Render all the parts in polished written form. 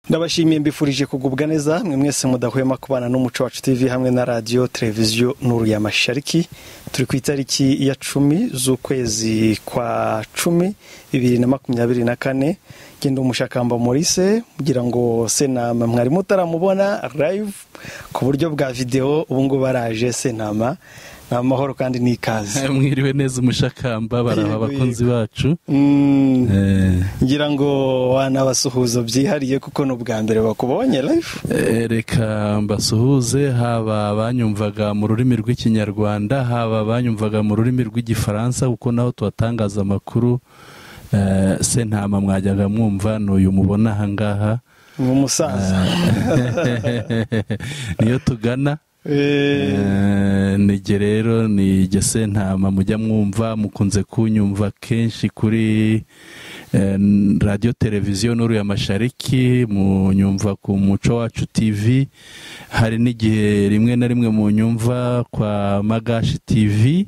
Ndabashimiye mbifurije kugubwa neza mwe mwese mudahwema kubana n'umuco wacu TV hamwe na radio televiziyo Nuru ya Mashariki. Turi ku itariki ya 10 z'ukwezi kwa 10 2024. Gendo Mushakamba Maurice kugira ngo Senama mwari mutaramubona live ku buryo bwa video ubu ngo baraje Senama amahoro kandi nikaze. Mwiriwe neza Umushakamba baraba abakunzi bacu. Ngira ngo wana basuhuzo byihariye kuko no bwa mbere bakubonye live. Reka mbasuhuze haba banyumvaga mu rurimi rw'ikinyarwanda haba banyumvaga mu rurimi rw'igifaransa kuko naho tuwatangaza amakuru. Sentama mwajyaga mwumva n'uyu mubona aha ngaha umusaza niyo tugana. Nige rero ni Sentama mujya mwumva mukunze kunyumva kenshi kuri radio televiziyo Nuru ya Mashariki, munyumva ku Muco Wacu TV, hari n'igihe rimwe na rimwe munyumva kwa Magashi TV,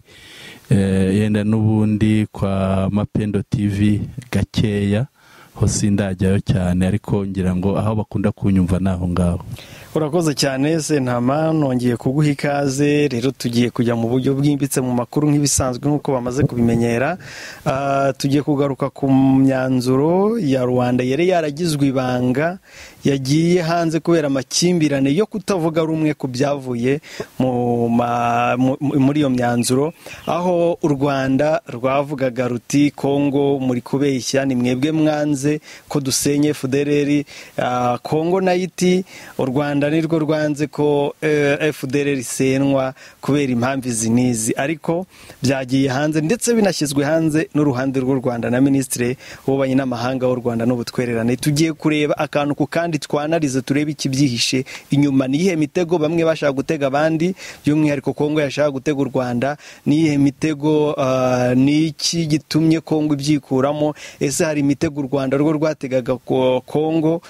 yenda n'ubundi kwa Mapendo TV gakeya hose ndajyayo cyane, ariko ngira ngo aho bakunda kunyumva naho ngaho. Urakoze cyane Sentama, nongeye kuguha ikaze. Rero tugiye kujya mu buryo bwimbitse mu makuru nk'ibisanzwe nkuko bamaze kubimenyera. Tugiye kugaruka ku myanzuro ya Rwanda yari yaragizwe ibanga yagiye hanze kubera amakimbirane yo kutavuga rumwe ku byavuye muri iyo myanzuro, aho u Rwanda rwavugaga ruti Kongo muri kubeshya, ni mwebwe mwanze ko dusenye FDLR. Kongo nayiti u Rwanda nirwo rwanze ko FDLR senwa kubera impamvu zinizi, ariko byagiye hanze ndetse binashyizwe hanze n'uruhande rw'u Rwanda na Ministre w'ububanyi n'amahanga w'u Rwanda n'ubutwererane. Tugiye kureba akantu ku kandi twanarize turebe ikibyihishe inyuma, niyihe mitego bamwe bashaka gutega abandi, by'umwihariko Kongo yashaka gutega u Rwanda, niyihe mitego niki gitumye Kongo ibyikuramo, ese hari imitego u Rwanda rwo rwategaga Kongo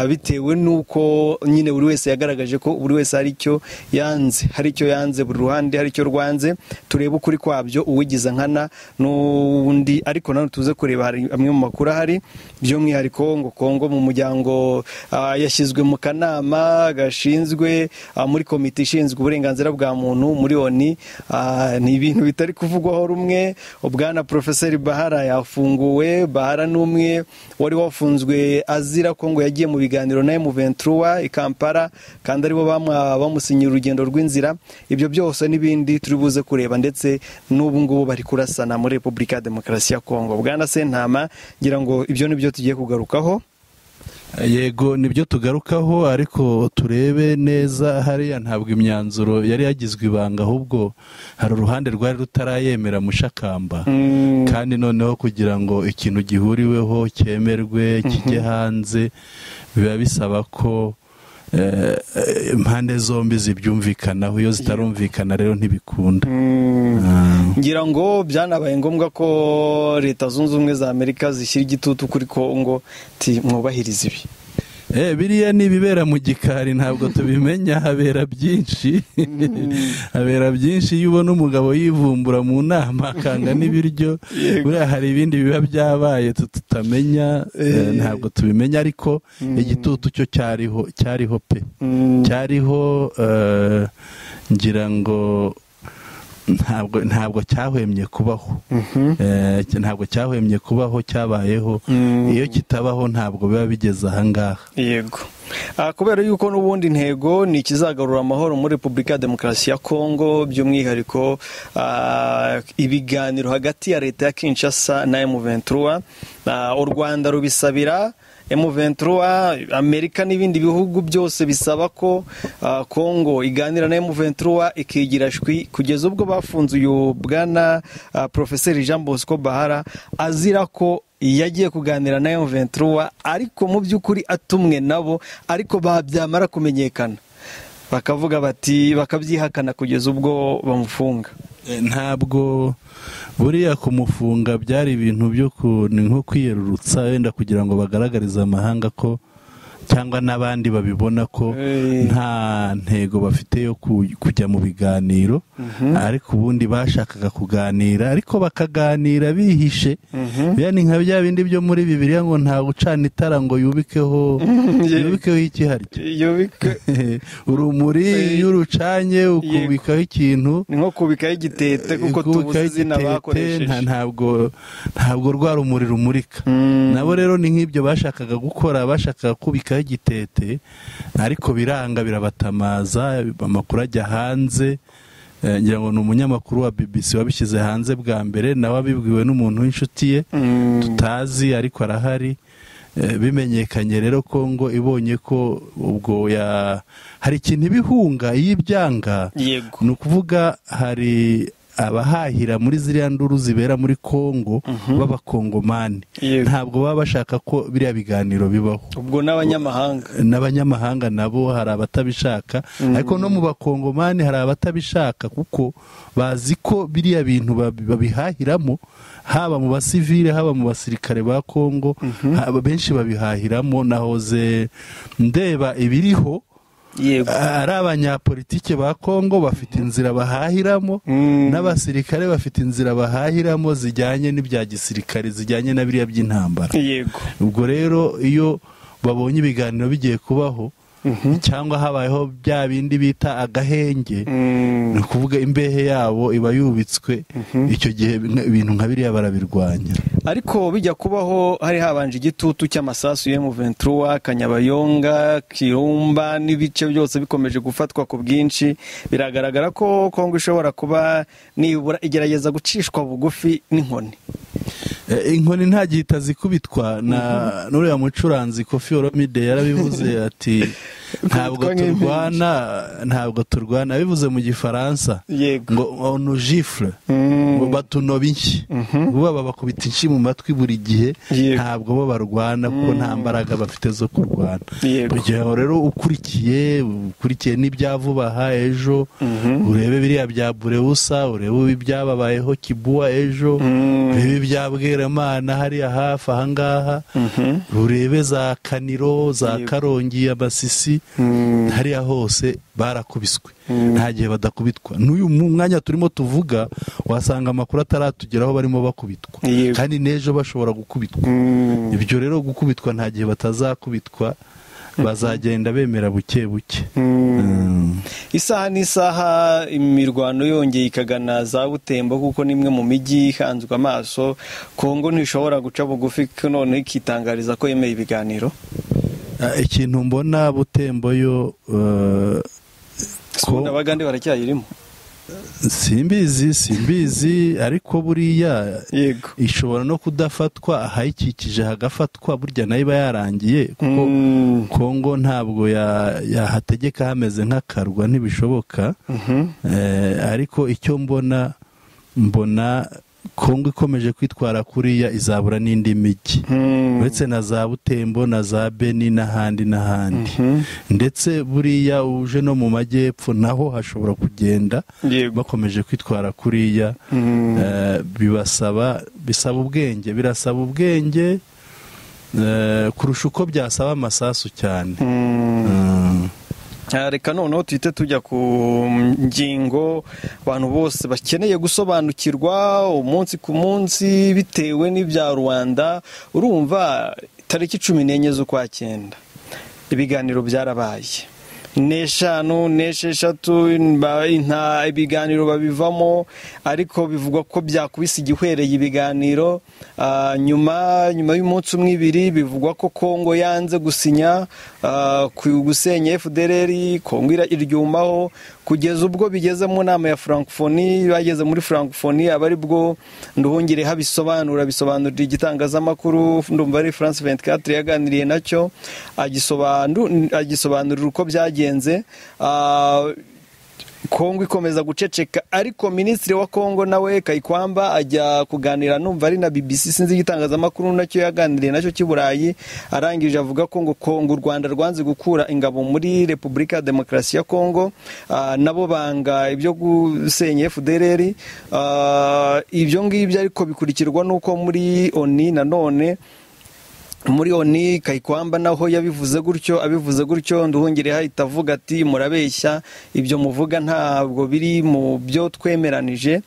bitewe nuko nyine buri wese yagaragaje ko buri wese hari icyo yanze, buri ruhande hari icyo rwanze. Turebe ukuri kwabyo uwigiza nkana n'undi, ariko nano tuze kureba hari amwe mu makuru ahari, by'umwihariko ngo Kongo mu muryango yashyizwe mu kanama gashinzwe muri komite ishinzwe uburenganzira bwa muntu muri ONU. Ni ibintu bitari kuvugwaho rumwe. Ubwana Professeur Bahara yafunguwe. Bahara n'umwe wari wafunzwe azira ko ngo yagiye mu biganiro na M23 i Kampala kandi aribo bamusinyira urugendo rw'inzira. Ibyo byose n'ibindi turi buze kureba, ndetse n'ubu ngubu bari kurasana muri Republika ya Demokarasi ya Kongo. Bwana Sentama, ngira ngo ibyo nibyo tugiye kugarukaho. Yego nibyo tugarukaho, ariko turebe neza hariya ntabwo imyanzuro yari yagizwe ibanga, ahubwo hari uruhande rwari rutarayemera Mushakamba. Kandi noneho kugira ngo ikintu gihuriweho cyemerwe kijye hanze biba bisaba ko impande zombi zibyumvikanaho. Iyo zitarumvikana rero ntibikunda. Ngira ngo byanabaye ngombwa ko Leta Zunze Ubumwe za Amerika zishyira igitutu kuri Kongo ti mwubahiriza ibi. Biriya nibibera mu gikari ntabwo tubimenya, habera byinshi. Habera byinshi. Iyo ubona umugabo yivumbura mu nama akanga n'ibiryo, buriya hari ibindi biba byabaye tutamenya, ntabwo tubimenya. Ariko igitutu cyo cyariho pe, cyariho. Ngira ngo ntabwo cyahwemye kubaho. Ntabwo cyahwemye kubaho, cyabayeho. Iyo kitabaho ntabwo biba bigeze aha ngaha. Yego. Kubera yuko n'ubundi intego ni ikizagarura amahoro muri Republika ya Demokarasi ya Kongo, by'umwihariko ibiganiro hagati ya Leta ya Kinshasa na M23. U Rwanda rubisabira M23, Amerika n'ibindi bihugu byose bisaba ko Kongo iganira na M23 ikigira shwi, kugeza ubwo bafunze uyu bwana Professeur Jean Bosco Bahara azira ko yagiye kuganira na M23, ariko mu by'ukuri atumwe nabo, ariko babyamara kumenyekana bakavuga bati bakabyihakana kugeza ubwo bamufunga. Ntabwo buriya kumufunga byari ibintu byo nko kwiyerurutsa, wenda kugira ngo bagaragarize amahanga ko cyangwa n'abandi babibona ko nta ntego bafite yo kujya mu biganiro, ariko ubundi bashakaga kuganira ariko bakaganira bihishe. Yani nka bya bindi byo muri Bibiliya ngo nta gucana itara ngo yubikeho iki haryo, urumuri y'urucanye ukubikaho ikintu, ni nko kubikaho igitete kuko tubuze izina bakoresheje, ntabwo rwa rumuri rumurika. Nabo rero ni nk'ibyo bashakaga gukora, bashakaga kubikaho igitete ariko biranga, birabatamaza, amakuru ajya hanze. Ngira ngo ni umunyamakuru wa BBC wabishyize hanze bwa mbere, nawe abibwiwe n'umuntu w'inshuti ye tutazi ariko arahari. Bimenyekanye rero Kongo ibonye ko ubwo hari ikintu ibihunga y'ibyanga, ni ukuvuga hari abahahira muri ziriya nduru zibera muri Kongo b'abakongomani, ntabwo baba bashaka ko biriya biganiro bibaho. Ubwo n'abanyamahanga nabo hari abatabishaka, ariko no mu bakongomani hari abatabishaka kuko bazi ko biriya bintu babihahiramo, haba mu basivile haba mu basirikare ba Kongo, benshi babihahiramo. Nahoze ndeba ibiriho, ari abanyapolitike ba Kongo bafite inzira bahahiramo, n'abasirikare bafite inzira bahahiramo zijyanye n'ibya gisirikare, zijyanye na biriya by'intambara. Ubwo rero iyo babonye ibiganiro bigiye kubaho cyangwa habayeho bya bindi bita agahenge, ni ukuvuga imbehe yabo iba yubitswe, icyo gihe ibintu nka biriya barabirwanya. Ariko bijya kubaho hari habanje igitutu cy'amasasu ya M23, Kanyabayonga, Kirumba n'ibice byose bikomeje gufatwa ku bwinshi. Biragaragara ko Kongo ishobora kuba nibura igerageza gucishwa bugufi n'inkoni. Inkoni nta gihe itazikubitwa. N'uriya mucuranzi Koffi Olomide yarabivuze ati ntabwo turwana, bivuze mu Gifaransa ngo on gifle, batunoba inshyi, baba bakubita inshyi mu matwi buri gihe, ntabwo bo barwana kuko nta mbaraga bafite zo kurwana. Urugero rero ukurikiye n'ibyavuba aha ejo, urebe biriya bya Bureusa, urebe ibyababayeho Kibua ejo, urebe ibya Bweramana hariya hafi ahangaha, urebe za Kaniro, za Karongi, Amasisi, hariya hose barakubiswe, nta gihe badakubitwa. N'uyu mwanya turimo tuvuga wasanga amakuru ataratugeraho barimo bakubitwa, kandi n'ejo bashobora gukubitwa. Ibyo rero gukubitwa nta gihe batazakubitwa, bazagenda bemera buke buke. Isaha n'isaha imirwano yongeye ikagana za Butembo, kuko nimwe mu mijyi ihanzwe amaso. Kongo ntishobora guca bugufi none ikitangariza ko yemeye ibiganiro. Ikintu mbona Butembo yo ko abagande baracyayirimo, simbizi ariko buriya ishobora no kudafatwa, ahayikikije hagafatwa, burya nayo iba yarangiye, kuko Kongo ntabwo yahategeka hameze nk'akarwa, ntibishoboka. Ariko icyo mbona Kongo ikomeje kwitwara kuriya izabura n'indi mijyi, uretse na za Butembo na za Beni n'ahandi. Ndetse buriya uje no mu majyepfo naho hashobora kugenda bakomeje kwitwara kuriya. Birasaba ubwenge kurusha uko byasaba amasasu cyane. Reka noneho tuhite tujya ku ngingo abantu bose bakeneye gusobanukirwa umunsi ku munsi bitewe n'ibya Rwanda. Urumva tariki 14 z'ukwa 9 ibiganiro byarabaye, 5, 6 ibiganiro babivamo, ariko bivugwa ko byakubise igihwereye ibiganiro. Nyuma y'umunsi umwe 2 bivugwa ko Kongo yanze gusinya gusenya FDLR, Kongo iryumaho kugeza ubwo bigeze mu nama ya Francophonie. Bageze muri Francophonie abari bwo Nduhungire bisobanurira igitangazamakuru, ndumva ari France 24 yaganiriye nacyo, agisobanurira uko byagenze. Kongo ikomeza guceceka, ariko minisitiri wa Kongo nawe Kayikwamba ajya kuganira, numva ari na BBC sinzi igitangazamakuru nacyo yaganiriye nacyo cy'Iburayi, arangije avuga ko ngo Kongo u Rwanda rwanze gukura ingabo muri Repubulika ya Demokarasi ya Kongo, nabo banga ibyo gusenya FDLR. Ibyo ngibyo ariko bikurikirwa nuko muri ONU nanone muri oni Kayikwamba naho yabivuze gutyo Nduhungirehe ahita avuga ati murabeshya, ibyo muvuga ntabwo biri mu byo twemeranije,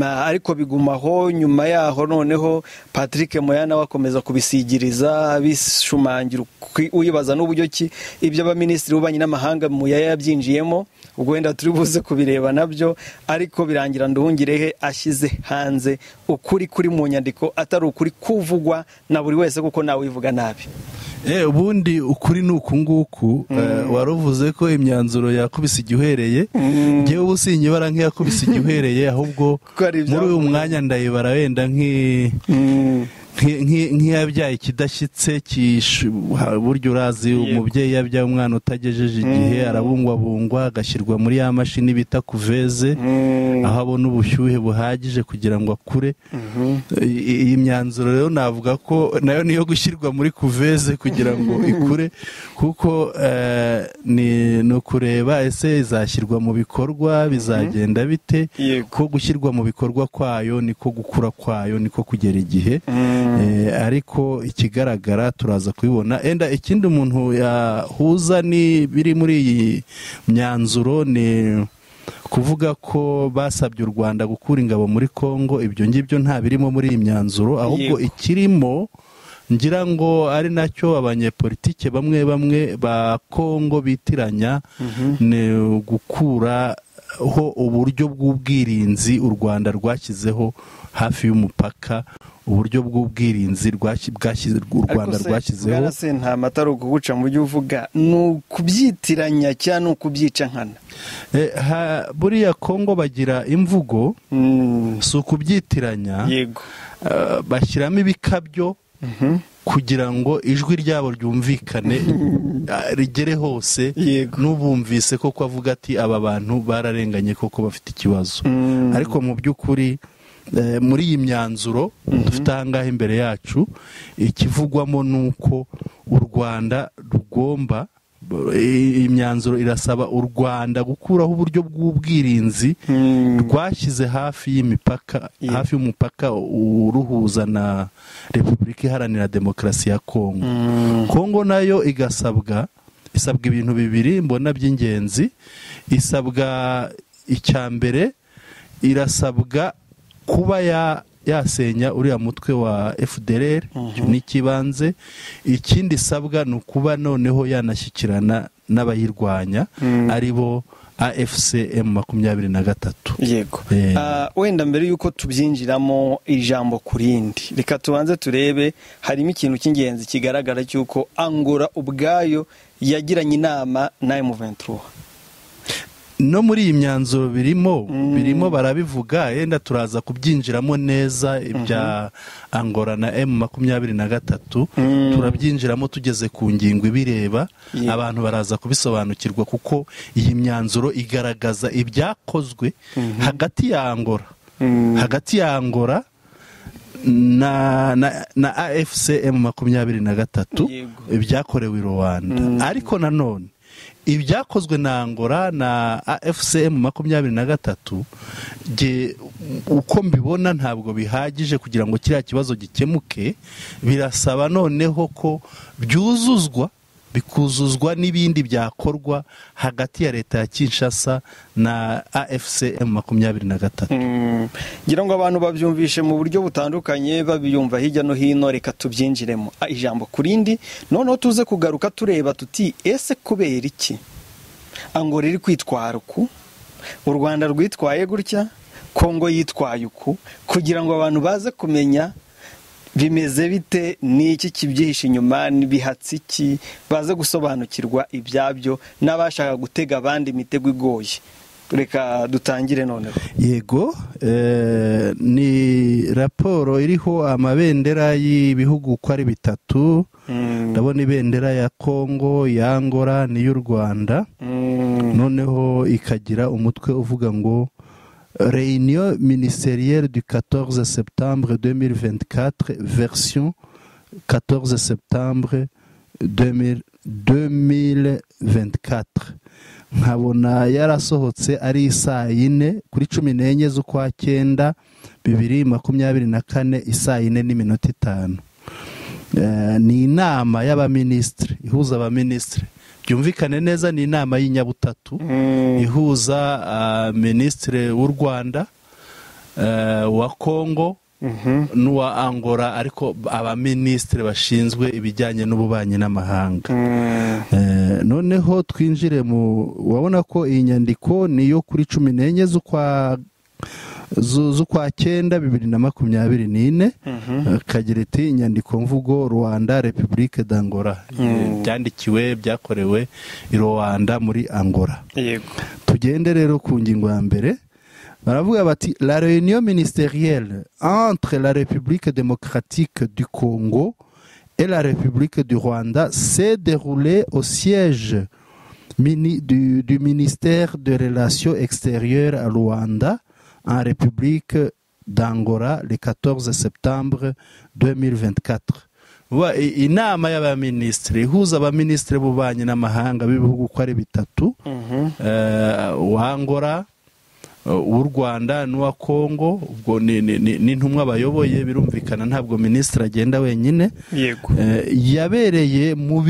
ariko bigumaho. Nyuma yaho noneho Patrick Moya nawe akomeza kubisigiriza bishumangira, uyibaza n'uburyo ki ibyo abaminisitiri b'ububanyi n'amahanga Moya yabyinjiyemo, ubwo wenda turi buze kubireba nabyo, ariko birangira Nduhungirehe ashyize hanze ukuri kuri mu nyandiko, atari ukuri kuvugwa na buri wese kuko nawe wivuga nabi. Ubundi ukuri ni uku nguku. Waruvuze ko imyanzuro yakubise igihwereye, ngewe ubu sinyibara nk'iyakubise igihwereye, ahubwo muri uyu mwanya ndayibara wenda nk'iyabyaye ikidashyitse. Buryo urazi umubyeyi yabyaye umwana utagejeje igihe arabungwabungwa agashyirwa muri ya mashini bita kuveze, aho abona ubushyuhe buhagije kugira ngo akure. Iyi myanzuro rero navuga ko nayo niyo gushyirwa muri kuveze kugira ngo ikure, kuko ni ukureba ese izashyirwa mu bikorwa, bizagenda bite. Ko gushyirwa mu bikorwa kwayo niko gukura kwayo, niko kugera igihe. Ariko ikigaragara turaza kubibona. Enda ikindi umuntu yahuza ni biri muri iyi myanzuro ni kuvuga ko basabye u Rwanda gukura ingabo muri Kongo. Ibyo ngibyo nta birimo muri iyi myanzuro, ahubwo ikirimo ngira ngo ari nacyo abanyepolitike bamwe ba Kongo bitiranya, ni gukuraho uburyo bw'ubwirinzi u Rwanda rwashyizeho hafi y'umupaka, uburyo bw'ubwirinzi u Rwanda rwashyizeho. Nta matara guca mu byo uvuga, ni ukubyitiranya cyangwa ni ukubyica nkana. Buriya Kongo bagira imvugo, si ukubyitiranya, bashyiramo ibikabyo kugira ngo ijwi ryabo ryumvikane, rigere hose, n'ubumvise koko avuga ati aba bantu bararenganye koko bafite ikibazo. Ariko mu by'ukuri muri iyi myanzuro dufite ahangaha imbere yacu, ikivugwamo ni uko u Rwanda rugomba, iyi myanzuro irasaba u Rwanda gukuraho uburyo bw'ubwirinzi rwashyize hafi y'imipaka, hafi y'umupaka uruhuza na Repubulika Iharanira Demokarasi ya Kongo. Kongo nayo isabwa ibintu bibiri mbona by'ingenzi. Isabwa, icya mbere irasabwa kuba yasenya uriya mutwe wa FDLR, n'ikibanze. Ikindi isabwa ni ukuba noneho yanashyikirana n'abayirwanya, ari bo AFC M23. Yego. Wenda mbere yuko tubyinjiramo ijambo kurindi, reka tubanze turebe, harimo ikintu cy'ingenzi kigaragara cy'uko Angola ubwayo yagiranye inama na M23. No muri iyi myanzuro birimo barabivuga, yenda turaza kubyinjiramo neza. Ibya Angola na M23 turabyinjiramo tugeze ku ngingo ibireba, abantu baraza kubisobanukirwa, kuko iyi myanzuro igaragaza ibyakozwe hagati ya Angola na AFC M23 ibyakorewe i Rwanda. Ariko nanone ibyakozwe na Angola na AFC M23 uko mbibona ntabwo bihagije kugira ngo kiriya kibazo gikemuke. Birasaba noneho ko bikuzuzwa n'ibindi byakorwa hagati ya leta ya Kinshasa na AFC M23. Ngira ngo abantu babyumvishe mu buryo butandukanye, babiyumva hirya no hino. Reka tubyinjiremo ijambo kurindi, noneho tuze kugaruka tureba tuti ese kubera iki Angola iri kwitwara uku, u Rwanda rwitwaye gutya, Kongo yitwaye uku, kugira ngo abantu baze kumenya bimeze bite, n'iki kibyihishe inyuma, n'ibihatsi iki, baze gusobanukirwa ibyabyo n'abashaka gutega abandi imitego igoye. Reka dutangire noneho. Yego, ni raporo iriho amabendera y'ibihugu uko ari bitatu. Ndabona ibendera ya Kongo, ya Angola n'iy'u Rwanda. Noneho ikagira umutwe uvuga ngo Réunion ministérielle du 14 septembre 2024, version 14 septembre 2024. Nkabona yarasohotse ari isaa 4 kuri 14 z'ukwa 9 2024, isaa 4:05. ni inama y'abaminisitiri ihuza abaminisitiri byumvikane neza ni inama y'inyabutatu ihuza minisitiri w'u Rwanda wa Kongo n'uwa Angola ariko abaminisitiri bashinzwe ibijyanye n'ububanyi n'amahanga. Noneho twinjire wabona ko iyi nyandiko niyo kuri 14 z'ukwa 9 2024 kagira iti inyandiko mvugo Rwanda Republique d'Angola byandikiwe byakorewe i Rwanda muri Angola. Yego Tugende rero ku ngingo ya mbere baravuga bati la réunion ministérielle entre la République démocratique du Congo et la République du Rwanda s'est déroulée au siège du ministère des Relations extérieures à Rwanda en République d'Angola le 14 septembre 2024. Inama y'abaminisitiri ihuza abaminisitiri b'ububanyi n'amahanga b'ibihugu uko ari bitatu wa Angola w'u Rwanda n'uwa Kongo ubwo n'intumwa bayoboye birumvikana ntabwo minisitiri agenda wenyine. Yego yabereye mu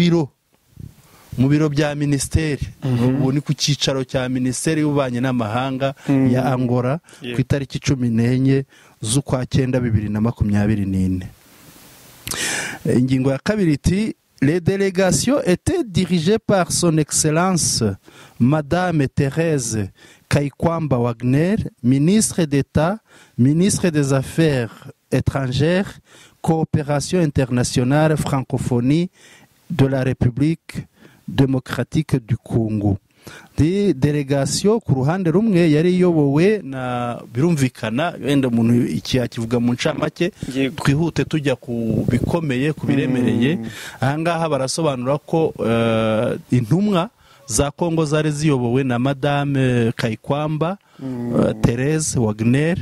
biro bya minisiteri ubu ni ku cyicaro cya minisiteri y'ububanyi n'amahanga ya Angola ku itariki 14 z'ukwa 9 2024. Ingingo ya kabiri iti les délégations étaient dirigées par son excellence Madame Thérèse Kaikwamba Wagner, ministre d'État, ministre des Affaires étrangères, coopération internationale, francophonie de la République démocratique du Congo. Di delegation ku ruhande rumwe yari iyobowe na birumvikana wenda umuntu iki akivuga mu ncamake twihute tujya ku bikomeye ku biremereye. Ahangaha barasobanura ko intumwa za Kongo zari ziyobowe na Madame Kaikwamba Thérèse Wagner,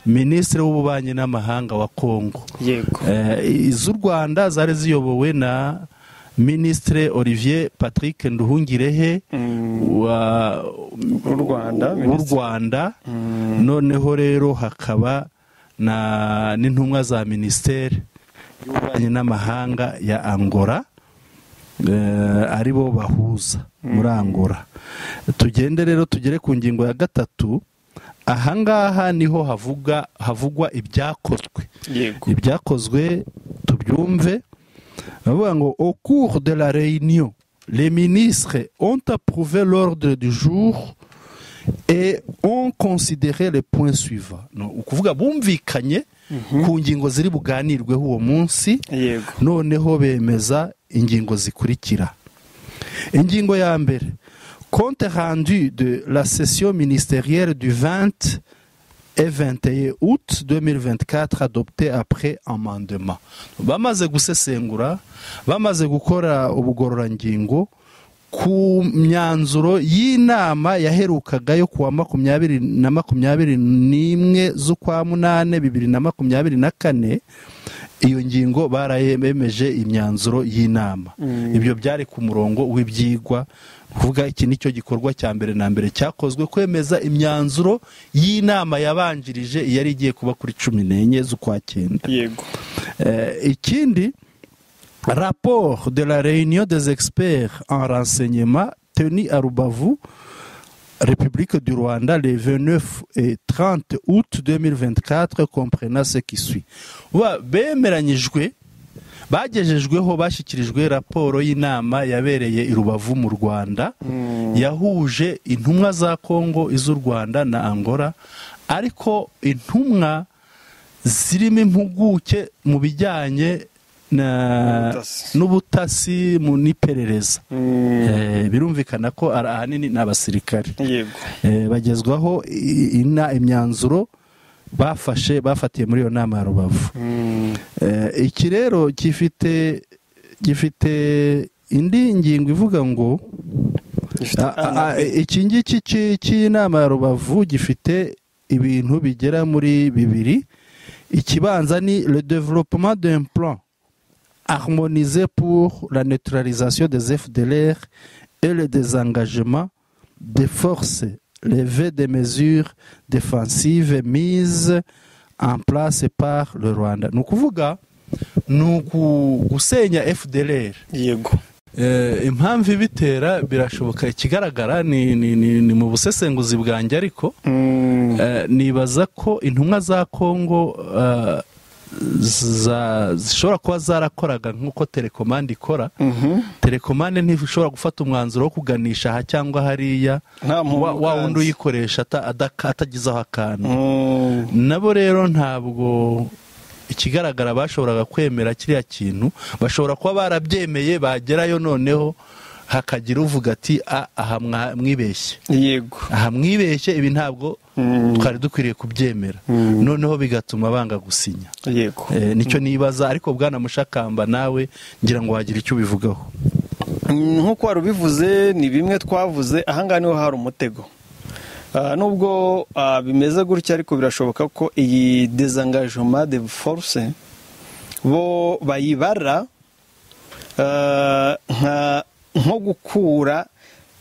ministre w'ububanyi n'amahanga wa Kongo. Yego iz'u Rwanda zari ziyobowe na Ministre Olivier Patrick Nduhungirehe w'u Rwanda. Noneho rero hakaba n'intumwa za ministere y'ububanyi n'amahanga ya Angola aribo bahuza muri Angola. Tugende rero tugere ku ngingo ya gatatu. Ahangaha niho havugwa ibyakozwe. Ibyakozwe tubyumve. Au cours de la réunion, les ministres ont approuvé l'ordre du jour et ont considéré les points suivants. Ukuvuga bumvikanye ku ngingo ziri buganirweho uwo munsi. Noneho bemeza ingingo zikurikira. Ingingo ya mbere, compte rendu de la session ministérielle du 20 et 21 août 2024 adopté après amendement. Bamaze gusesengura, bamaze gukora ubugororangingo ku myanzuro y'inama yaherukaga yo kuwa 2021 z'ukwa 8 2024. Iyo ngingo barayemeje imyanzuro y'inama. Ibyo byari ku murongo w'ibyigwa kuvuga iki nicyo gikorwa cya mbere na mbere cyakozwe kwemeza imyanzuro y'inama yabanjirije yari igiye kuba kuri 14 z'ukwa 9. Yego ikindi rapport de la réunion des experts en renseignement tenu à Rubavu, République du Rwanda, les 29 et 30 août 2024, comprenant ce qui suit. Bemeranyijwe bagejejweho bashyikirijwe raporo y'inama yabereye i Rubavu mu Rwanda yahuje intumwa za Kongo, iz'u Rwanda na Angola, ariko intumwa zirimo impuguke mu bijyanye n'ubutasi mu n'iperereza. Birumvikana ko ahanini n'abasirikare bagezwaho imyanzuro bafatiye muri iyo nama ya Rubavu. Iki rero gifite indi ngingo ivuga ngo iki ngiki cy'inama ya Rubavu gifite ibintu bigera muri bibiri. Ikibanza ni le développement d'un plan harmonisé pour la neutralisation des FDLR et le désengagement des forces, levée des mesures défensives mises en place par le Rwanda. Ni ukuvuga ni gusenya FDLR. yego. Impamvu ibitera birashoboka, ikigaragara ni mu busesenguzi bwanjye, ariko nibaza ko intumwa za Kongo zishobora kuba zarakoraga nk'uko telekomande ikora. Telekomande ntishobora gufata umwanzuro wo kuganisha aha cyangwa hariya wa wundi uyikoresha atagizeho akantu. Nabo rero ntabwo ikigaragara bashoboraga kwemera kiriya kintu, bashobora kuba barabyemeye, bagerayo noneho hakagira uvuga ati aha mwibeshye, yego, aha mwibeshye, ibi ntabwo twari dukwiriye kubyemera, noneho bigatuma banga gusinya. yego. Nicyo nibaza, ariko Bwana Mushakamba nawe ngira ngo wagira icyo ubivugaho. Nk'uko wari ubivuze, ni bimwe twavuze, ahangaha niho hari umutego. Nubwo bimeze gutya, ariko birashoboka ko iyi désengagement de force bo bayibara nko gukura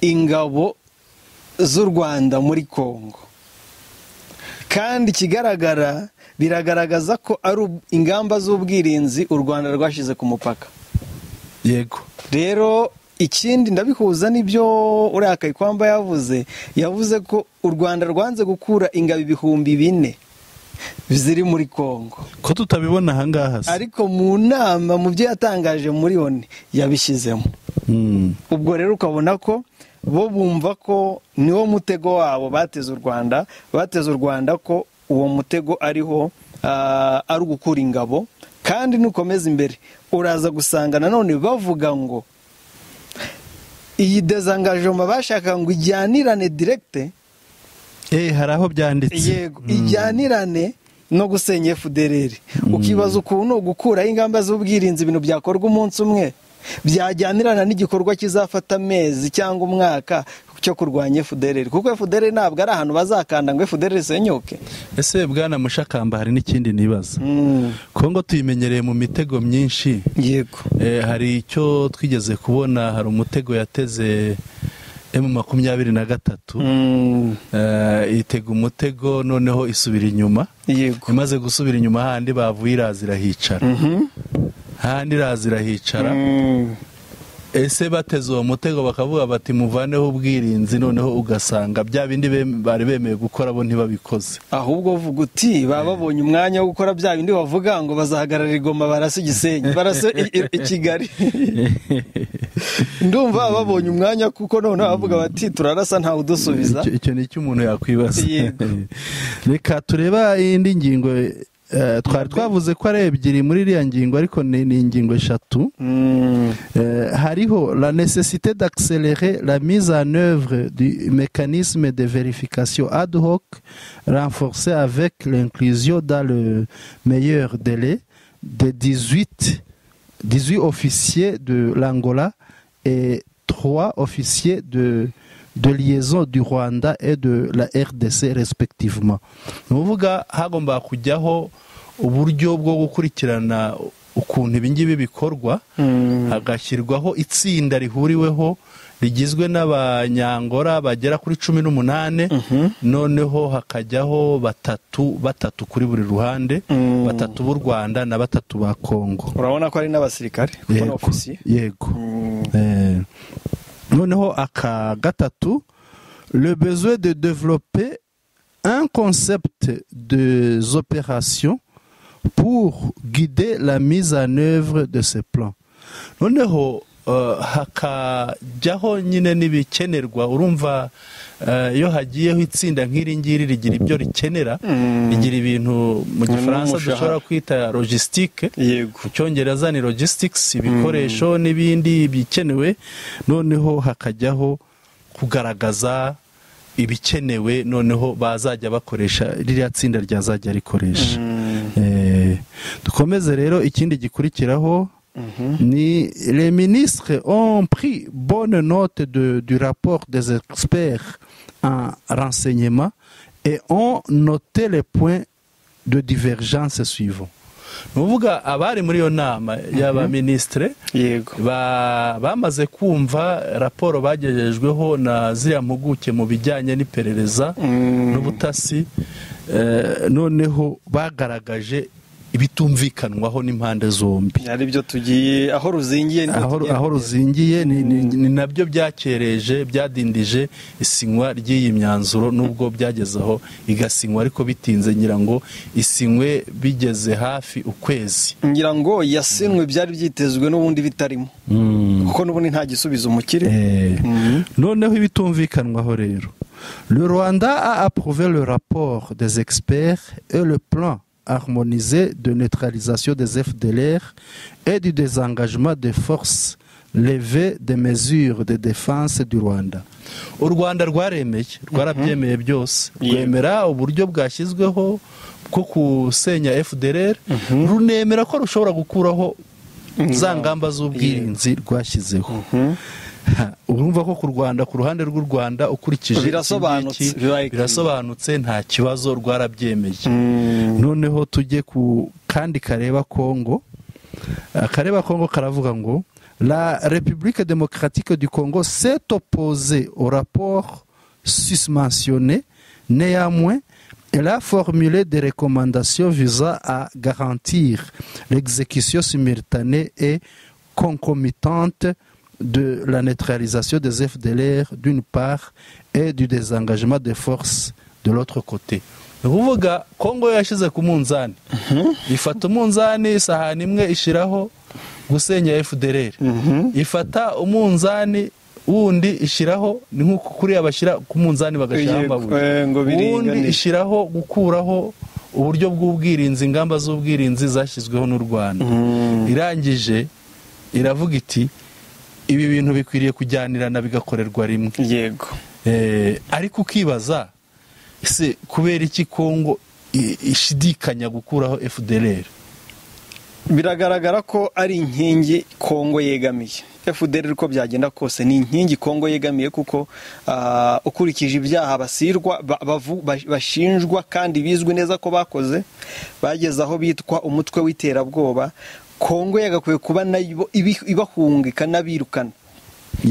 ingabo z'u Rwanda muri Kongo, kandi ikigaragara biragaragaza ko ari ingamba z'ubwirinzi u Rwanda rwashyize ku mupaka. Yego. Rero ikindi ndabihuza n'ibyo uriya Kayikwamba yavuze ko u Rwanda rwanze gukura ingabo 4,000 ziri muri Kongo, ko tutabibona ahangaha, ariko mu nama mu byo yatangaje muri ONU yabishyizemo. Ubwo rero ukabona ko bo bumva ko niwo mutego wabo bateze u Rwanda, ko uwo mutego ariho ari ugukura ingabo. Kandi nukomeza imbere uraza gusanga nanone bavuga ngo iyi désengagement bashaka ngo ijyanirane direct. Hari aho byanditse. Yego, ijyanirane no gusenya FDLR. Ukibaza ukuntu gukuraho ingamba z'ubwirinzi ibintu byakorwa umunsi umwe byajyanirana n'igikorwa kizafata amezi cyangwa umwaka cyo kurwanya FDLR, kuko FDLR ntabwo ari ahantu bazakanda ngo FDLR senyuke. Ese Bwana Mushakamba, hari n'ikindi nibaza. Kongo tuyimenyereye mu mitego myinshi. Yego. Hari icyo twigeze kubona, hari umutego yateze M23, itega umutego noneho isubira inyuma. Yego. Imaze gusubira inyuma handi bavuye irazira hicara. Handi irazira hicara. Ese bateze uwo mutego bakavuga bati muvaneho ubwirinzi, noneho ugasanga bya bindi bari bemeye gukora bo ntibabikoze. Ahubwo uvuga uti baba babonye umwanya wo gukora bya bindi bavuga ngo bazahagarara Igoma barasa Gisenyi, barasa i Kigali. Ndumva babonye umwanya, kuko none bavuga bati turarasa nta udusubiza. Icyo ni cyo umuntu yakwibaza. Reka tureba indi ngingo. Twari twavuze ko ari ebyiri muri iriya ngingo, ariko ni ingingo 3. Hariho la nécessité d'accélérer la mise en œuvre du mécanisme de vérification ad hoc renforcé avec l'inclusion dans le meilleur délai de 18 officiers de l'Angola et 3 officiers de liaison du Rwanda et de la RDC respectivement. Nuvuga hagomba kujyaho uburyo bwo gukurikirana ukuntu ibingibi bikorwa, hagashyirwaho itsinda rihuriweho rigizwe n'abanyangora bagera kuri 18, noneho hakajyaho batatu kuri buri ruhande, 3 b'u Rwanda na 3 ba Kongo. Urabona ko ari n'abasirikare kuko na ofisiye. Yego. Noneho aka gatatu, le besoin de développer un concept des opérations pour guider la mise en œuvre de ces plans. Noneho hakajyaho nyine n'ibikenerwa. Urumva iyo hagiyeho itsinda nk'iri ngiri rigira ibyo rikenera, rigira ibintu mu Gifaransa dushobora kwita logistique, mu Cyongereza ni logistics, ibikoresho n'ibindi bikenewe. Noneho hakajyaho kugaragaza ibikenewe, noneho bazajya bakoresha, ririya tsinda ryazajya rikoresha. Dukomeze rero, ikindi gikurikiraho les ministres ont pris bonne note du rapport des experts en renseignement et ont noté les points de divergence suivants. Nuvuga abari muri yo nama y'aba ministre bamaze kumva raporo bagejejweho na ziriya mpuguke mu bijyanye n'iperereza n'ubutasi, noneho bagaragaje ibitumvikanwaho n'impande zombi. ari byo tugiye aho ruzingiye aho ruzingiye ni nabyo byakereje byadindije isinywa ry'iyi myanzuro, nubwo byagezeho igasinywa ariko bitinze, ngira ngo isinywe bigeze hafi ukwezi. ngira ngo yasinwe byari byitezwe n'ubundi bitarimo, kuko n'ubundi nta gisubizo umukire. noneho ibitumvikanwaho rero, le Rwanda a approuvé le rapport des experts et le plan harmonisé de neutralisation des FDLR et du désengagement des forces levées des mesures de défense du Rwanda. U Rwanda rwarabyemeye byose, rwemera uburyo bwashyizweho bwo kusenya FDLR, runemera ko rushobora gukuraho za ngamba z'ubwirinzi rwashyizeho. urumva ko ku Rwanda, ku ruhande rw'u Rwanda ukurikije birasobanutse, nta kibazo, rwarabyemeye. noneho tujye ku kandi kareba Congo. Karavuga ngo la République démocratique du Congo s'est opposée au rapport susmentionné. Néanmoins, elle a formulé des recommandations visant à garantir l'exécution simultanée et concomitante de la neutralisation des FDLR d'une part et du désengagement des forces de l'autre côté. Uvuga Kongo yashize ku munzani, ifata umunzani isahani imwe ishiraho gusenya FDLR, ifata umunzani wundi ishiraho ni nkuko kuri abashira ku munzani bagashamba, wundi ishiraho gukuraho uburyo bw'ubwirinzi, ingamba z'ubwirinzi zashyizweho n'u Rwanda. Irangije iravuga iti ibi bintu bikwiriye kujyanirana bigakorerwa rimwe. Yego. Ariko ukibaza ese kubera iki Kongo ishidikanya gukuraho FDLR? Biragaragara ko ari inkingi Kongo yegamiye. FDLR uko byagenda kose ni inkingi Kongo yegamiye, kuko ukurikije ibyaha basirwa bashinjwa kandi bizwi neza ko bakoze, bageze aho bitwa umutwe w'iterabwoba. Kongo yagakwiye kuba nayo ibahunga ikanabirukana,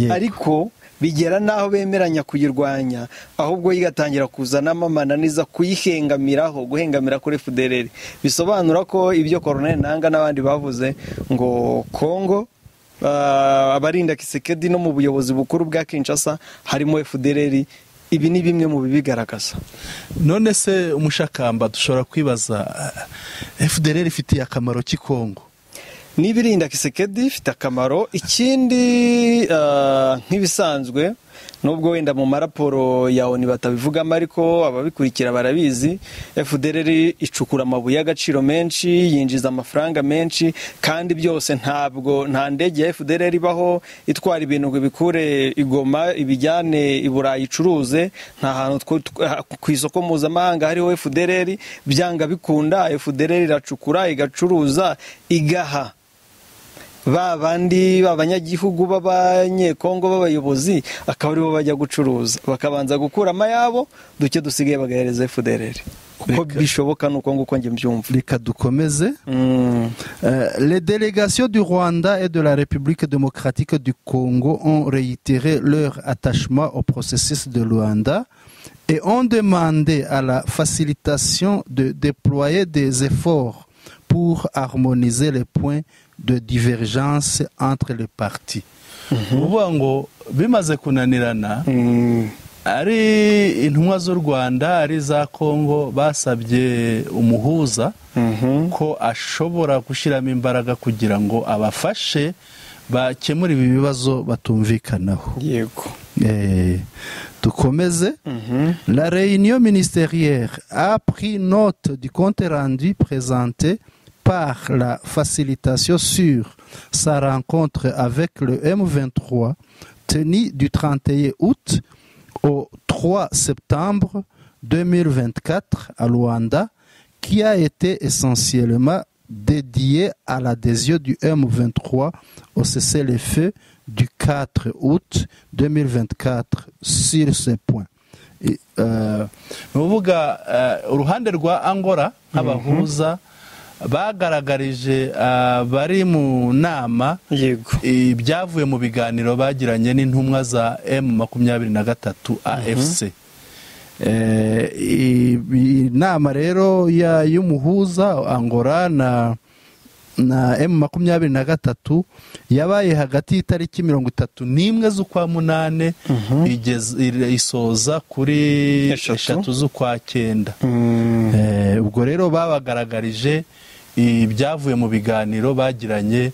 ariko bigera naho bemeranya kuyirwanya, ahubwo yigatangira kuzanamo amananiza kuyihengamiraho, guhengamira kuri FDLR. Bisobanura ko ibyo Colonel Nanga n'abandi bavuze ngo Kongo abarinda Kisekedi no mu buyobozi bukuru bwa Kinshasa harimo FDLR, ibi ni bimwe mu bibigaragaza. None se umushakamba dushobora kwibaza FDLR ifitiye akamaro ki Kongo? Nibirinda Kisekedi ifite akamaro. Ikindi nk'ibisanzwe, nubwo wenda mu maraporo ya ONU batabivugamo, ariko ababikurikira barabizi, FDLR icukura amabuye y'agaciro menshi, yinjiza amafaranga menshi, kandi byose nta ndege ya FDLR ibaho itwara ibintu bikure Igoma ibijyane i Burayi icuruze. Nta hantu ku isoko mpuzamahanga hariho FDLR. Byanga bikunda FDLR iracukura, igacuruza, igaha babandi b'abanyagihugu b'abanyekongo b'abayobozi, akaba aribo bajya gucuruza, bakabanza gukura amayabo, duke dusigaye bagahereza FDLR. Uko bishoboka nuko nguko nge mbyumva. Reka dukomeze. Les délégations du Rwanda et de la République démocratique du Congo ont réitéré leur attachement au processus de Luanda et ont demandé à la facilitation de déployer des efforts pour harmoniser les points de divergence entre les parties. Uvuga ngo bimaze kunanirana, ari intumwa z'u Rwanda ari za Kongo basabye umuhuza ko ashobora gushyiramo imbaraga kugira ngo abafashe bakemura ibi bibazo batumvikanaho. Yego. Dukomeze. La réunion ministérielle a pris note du compte rendu présenté par la facilitation sur sa rencontre avec le M23 tenue du 31 août au 3 septembre 2024 à Luanda, qui a été essentiellement dédié à l'adhésion du M23 au cessez-le-feu du 4 août 2024 sur ce point. Uvuga uruhande rwa Angola abahuza bagaragarije bari mu nama ibyavuye mu biganiro bagiranye n'intumwa za M23 AFC. inama rero y'umuhuza Angola na M23 yabaye hagati y'itariki 31 z'ukwa munane isoza kuri 3 z'ukwa cyenda. Ubwo rero babagaragarije ibyavuye mu biganiro bagiranye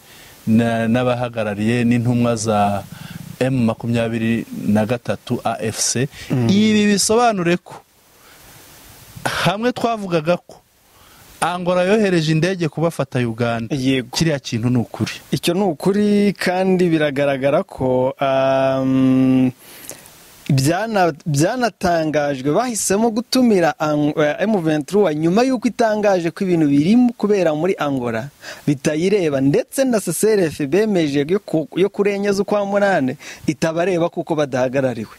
n'abahagarariye n'intumwa za M23 AFC. Ibi bisobanure ko hamwe twavugaga ko Angola yohereje indege kubafata Uganda, kiriya kintu ni ukuri. Icyo ni ukuri, kandi biragaragara ko byanatangajwe bahisemo gutumira M23 nyuma y'uko itangaje ko ibintu biri kubera muri Angola bitayireba, ndetse na CCRF bemeje yo kurenyeza ukwa munane itabareba kuko badahagarariwe.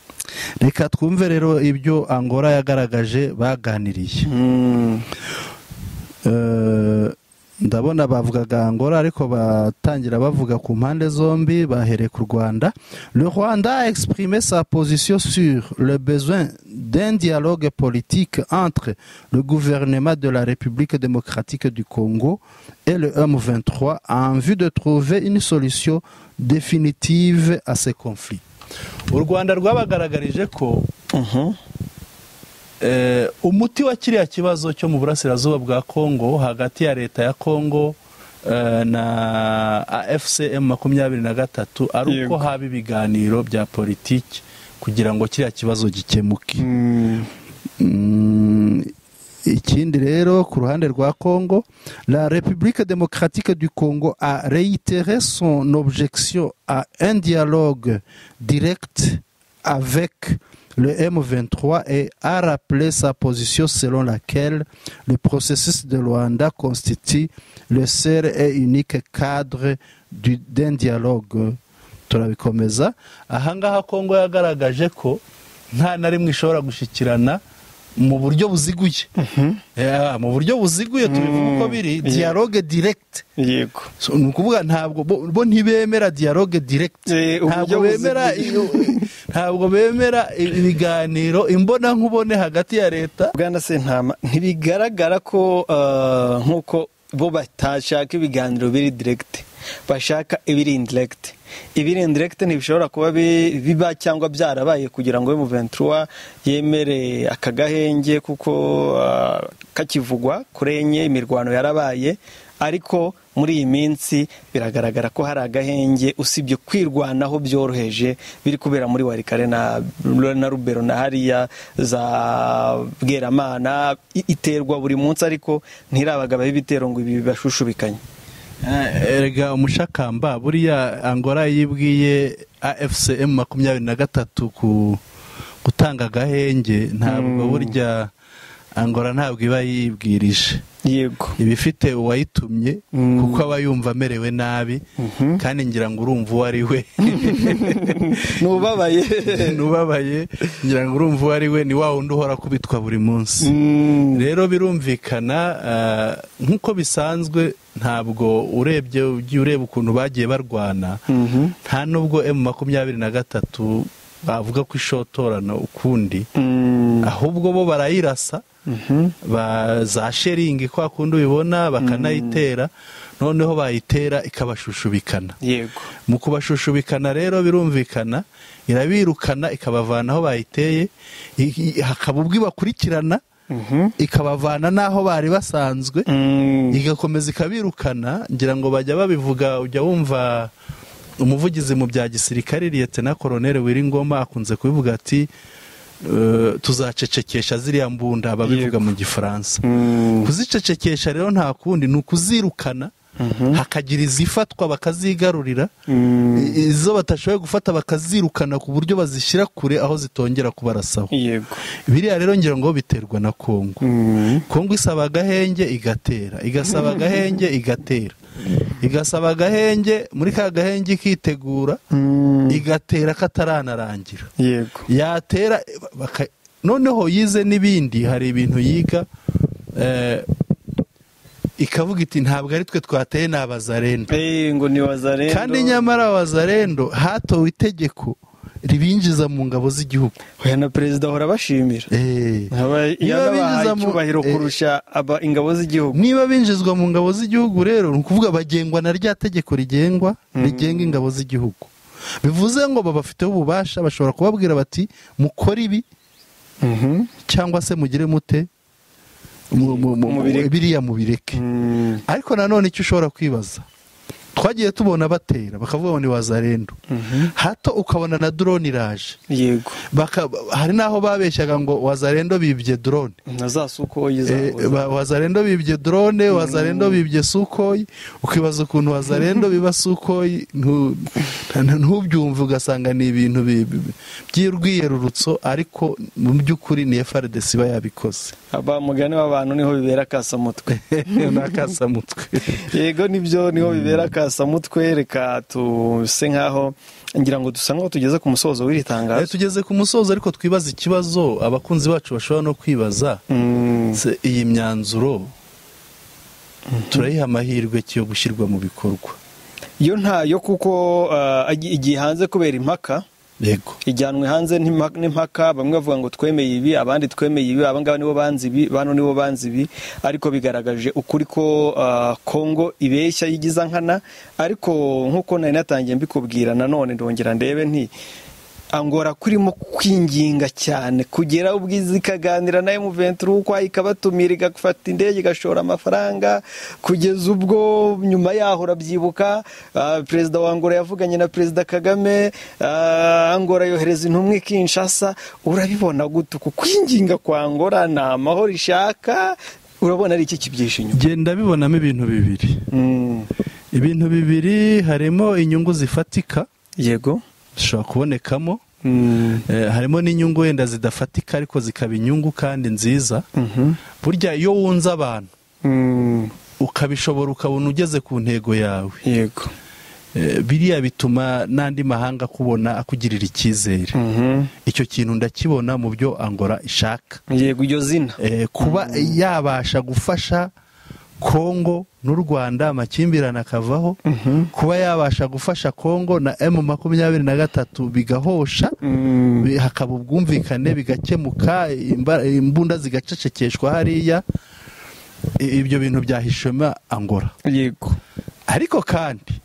Reka twumve rero ibyo Angola yagaragaje baganiriye. Ndabona bavugaga Angola ariko batangira bavuga ku mpande zombi, bahereye ku Rwanda. Le Rwanda a exprimé sa position sur le besoin d'un dialogue politique entre le gouvernement de la République démocratique du Congo et le M23 en vue de trouver une solution définitive à ces conflits. U Rwanda rwabagaragarije ko umuti wa kiriya kibazo cyo mu burasirazuba bwa Kongo hagati ya leta ya Kongo na AFC M23 ari uko haba ibiganiro bya politiki kugira ngo kiriya kibazo gikemuke. Ikindi rero ku ruhande rwa Congo, la République démocratique du Congo a réitéré son objection à un dialogue direct avec le M23 et a rappelé sa position selon laquelle le processus de Luanda constitue le seul et unique cadre d'un dialogue. Turabikomeza. Ahangaha Congo yagaragaje ko nta na rimwe ishobora gushikirana mu buryo buziguye. Mu buryo buziguye tubivuga uko biri dialogue direct. Yego. Ni ukuvuga ntabwo bo ntibemera dialogue direct. Ntabwo bemera ibiganiro imbona nkubone hagati ya leta. Bwana Sentama, ntibigaragara ko nkuko bo batashaka ibiganiro biri direct, bashaka ibiri indirect. Ibiri indirect ntibishobora kuba biba cyangwa byarabaye kugira ngo M23 yemere akagahenge kuko kakivugwa kurenye imirwano yarabaye, ariko muri iyi minsi biragaragara ko hari agahenge usibye kwirwanaho byoroheje biri kubera muri Warikare na Rubero na hariya za Bweramana iterwa buri munsi, ariko ntirabagaba ibitero ngo ibi bashushubikanye. Erega umushakamba buriya Angola yibwiye AFC M23 gutanga agahenge, ntabwo burya Angola ntabwo iba yibwirije. Yego, ibifite uwayitumye kuko aba yumva amerewe nabi, kandi ngira ngo urumva uwo ari we. Nubabaye ngira ngo urumva uwo ari we, ni wa wundi uhora kubitwa buri munsi. Rero birumvikana nk'uko bisanzwe, ntabwo ureba ukuntu bagiye barwana, nta nubwo M23 bavuga ko ishotorana ukundi, ahubwo bo barayirasa za sheringi kwa kundi ubibona bakanayitera, noneho bayitera ikabashushubikana. Yego, mu kubashushubikana rero birumvikana irabirukana ikabavana aho bayiteye, hakaba ubwo ibakurikirana ikabavana naho bari basanzwe, igakomeza ikabirukana. Ngira ngo bajya babivuga, ujya wumva umuvugizi mu bya gisirikare Lieutenant Colonel Wiringoma akunze kubivuga ati tuzacecekesha ziriya mbunda, babivuga mu Gifaransa. Kuzicecekesha rero nta kundi ni ukuzirukana, hakagira izifatwa bakazigarurira, izo batashoboye gufata bakazirukana ku buryo bazishyira kure aho zitongera kubarasaho. Yego, biriya rero ngira ngo biterwa na Kongo. Kongo isaba agahenge igatera, igasaba agahenge igatera, igasaba agahenge, muri ka gahenge ikitegura, igatera kataranarangira. Yego, yatera noneho yize n'ibindi, hari ibintu yiga ikavuga iti ntabwo ari twe twateye n'abazarendo, ngo ni wazarendo. kandi nyamara abazarendo hatowe itegeko ribinjiza mu ngabo z'igihugu. Oya, na perezida ahora bashimira yabahaye icyubahiro kurusha ingabo z'igihugu. Niba binjizwa mu ngabo z'igihugu rero ni ukuvuga bagengwa na rya tegeko rigenga ingabo z'igihugu. Bivuze ngo babafiteho ububasha, bashobora kubabwira bati mukore ibi cyangwa se mugire mute biriya mubireke. Ariko nanone icyo ushobora kwibaza, twagiye tubona batera bakavuga ngo ni wazarendo, hato ukabona na drone iraje. Yego, hari naho babeshyaga ngo wazarendo bibye drone, wazarendo bibye drone, wazarendo bibye Sukhoi. Ukibaza ukuntu wazarendo biba Sukhoi, ntubyumve, ugasanga ni ibintu by'urwiyerurutso, ariko mu by'ukuri ni FARDC iba yabikoze. Mugani w'abantu niho bibera akasamutwe. N'akasamutwe. Yego, nibyo niho bibera akasamutwe. Reka tuse nkaho ngira ngo dusa nkaho tugeze ku musozo w'iri tangazo. Tugeze ku musozo, ariko twibaza ikibazo abakunzi bacu bashobora no kwibaza. Iyi myanzuro turayiha amahirwe yo gushyirwa mu bikorwa? Yo ntayo, kuko igiye hanze kubera impaka. Yego, ijyanwe hanze n'impaka, bamwe bavuga ngo twemeye ibi, abandi twemeye ibi, abangaba nibo banzi ibi, bano nibo banzi ibi. Ariko bigaragaje ukuri ko Kongo ibeshya yigiza nkana. Ariko nk'uko nari natangiye mbikubwira, nanone ndongera ndebe nti Angola kurimo kwinginga cyane kugera ubwiza ikaganira na M23 uko ikabatumira igafata indege igashora amafaranga, kugeza ubwo nyuma yaho urabyibuka perezida wa Angola yavuganye na perezida Kagame, Angola yohereza intumwa Kinshasa. Urabibona gute ku kwinginga kwa Angola na amahoro ishaka? Urabona ari iki kibyisha inyuma? Genda bibonamo ibintu bibiri. Ibintu bibiri, harimo inyungu zifatika. Yego, zishobora kubonekamo. Harimo n'inyungu wenda zidafatika ariko zikaba inyungu kandi nziza. Burya iyo wunze abantu ukabishobora, ukabona ugeze ku ntego yawe, yego, biriya bituma n'andi mahanga kubona akugirira icyizere. Icyo kintu ndakibona mu byo Angola ishaka. Yego, iryo zina kuba yabasha gufasha Kongo n'u Rwanda amakimbirane akavaho, kuba yabasha gufasha Kongo na M23 bigahosha, hakaba ubwumvikane, bigakemuka, imbunda zigacecekeshwa hariya. Ibyo bintu byahishema Angola. Yego, ariko kandi